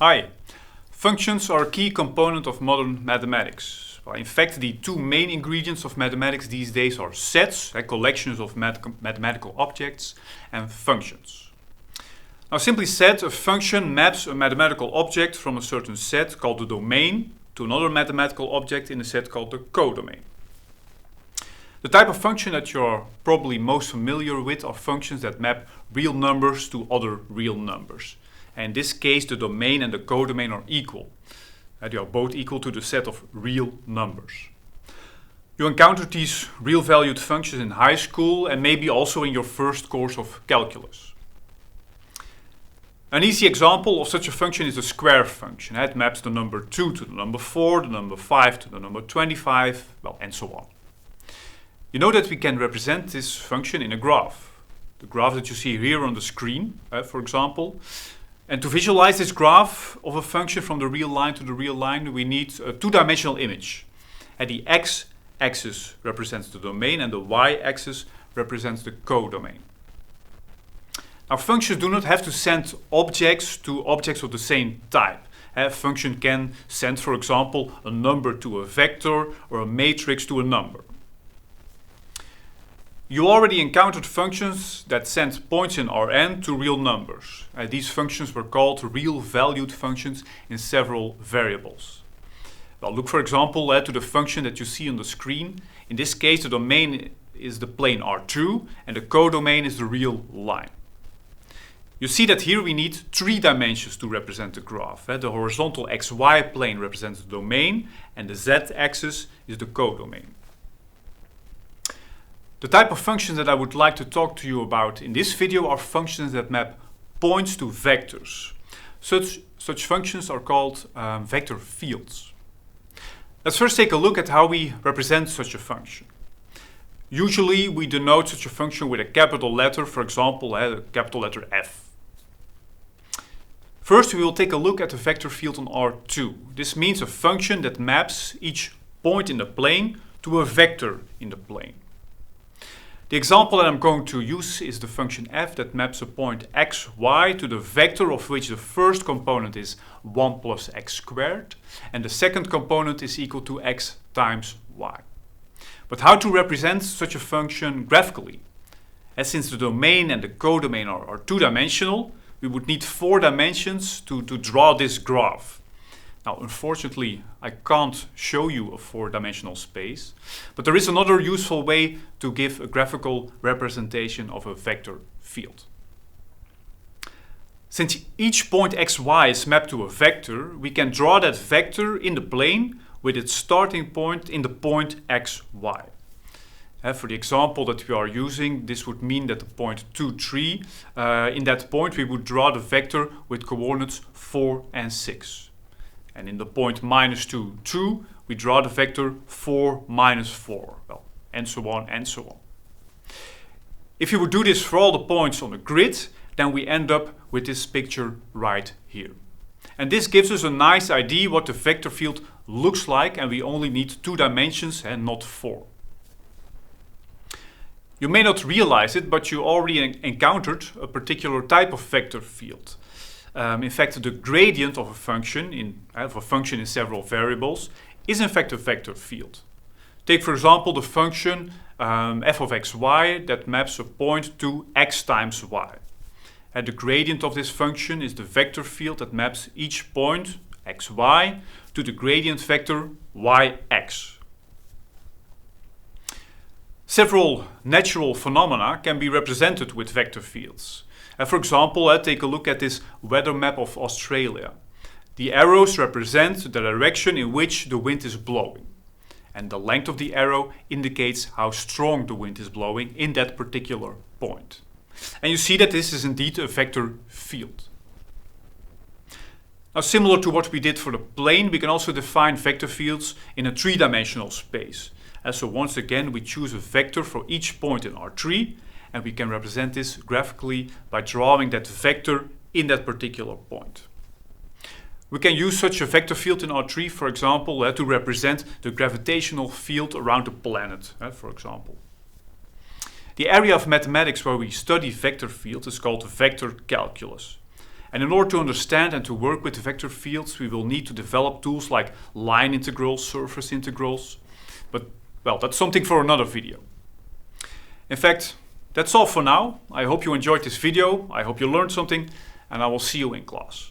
Hi. Functions are a key component of modern mathematics. Well, in fact, the two main ingredients of mathematics these days are sets, collections of mathematical objects, and functions. Now, simply said, a function maps a mathematical object from a certain set called the domain to another mathematical object in a set called the codomain. The type of function that you're probably most familiar with are functions that map real numbers to other real numbers. And in this case, the domain and the codomain are equal. They are both equal to the set of real numbers. You encountered these real-valued functions in high school and maybe also in your first course of calculus. An easy example of such a function is the square function. It maps the number 2 to the number 4, the number 5 to the number 25, and so on. You know that we can represent this function in a graph. The graph that you see here on the screen, for example. And to visualize this graph of a function from the real line to the real line, we need a two-dimensional image. And the x-axis represents the domain and the y-axis represents the codomain. Now, functions do not have to send objects to objects of the same type. A function can send, for example, a number to a vector or a matrix to a number. You already encountered functions that send points in Rn to real numbers. These functions were called real-valued functions in several variables. Well, look for example to the function that you see on the screen. In this case, the domain is the plane R2 and the codomain is the real line. You see that here we need three dimensions to represent the graph. The horizontal xy plane represents the domain and the z-axis is the codomain. The type of functions that I would like to talk to you about in this video are functions that map points to vectors. Such functions are called vector fields. Let's first take a look at how we represent such a function. Usually we denote such a function with a capital letter, for example, the capital letter F. First, we will take a look at the vector field on R2. This means a function that maps each point in the plane to a vector in the plane. The example that I'm going to use is the function f that maps a point xy to the vector of which the first component is 1 plus x squared and the second component is equal to x times y. But how to represent such a function graphically? As since the domain and the codomain are two-dimensional, we would need 4 dimensions to draw this graph. Now, unfortunately, I can't show you a 4-dimensional space, but there is another useful way to give a graphical representation of a vector field. Since each point xy is mapped to a vector, we can draw that vector in the plane with its starting point in the point xy. For the example that we are using, this would mean that the point 2, 3, in that point we would draw the vector with coordinates 4 and 6. And in the point -2, 2, we draw the vector 4, -4, and so on and so on. If you would do this for all the points on the grid, then we end up with this picture right here. And this gives us a nice idea what the vector field looks like, and we only need 2 dimensions and not 4. You may not realize it, but you already encountered a particular type of vector field. In fact, the gradient of a function in several variables is in fact a vector field. Take for example the function f of xy that maps a point to x times y. And the gradient of this function is the vector field that maps each point xy to the gradient vector yx. Several natural phenomena can be represented with vector fields. For example, take a look at this weather map of Australia. The arrows represent the direction in which the wind is blowing. And the length of the arrow indicates how strong the wind is blowing in that particular point. And you see that this is indeed a vector field. Now, similar to what we did for the plane, we can also define vector fields in a 3-dimensional space. So once again, we choose a vector for each point in R3, and we can represent this graphically by drawing that vector in that particular point. We can use such a vector field in R3, for example, to represent the gravitational field around a planet, for example. The area of mathematics where we study vector fields is called vector calculus. And in order to understand and to work with vector fields, we will need to develop tools like line integrals, surface integrals. But, well, that's something for another video. In fact, that's all for now. I hope you enjoyed this video. I hope you learned something, and I will see you in class.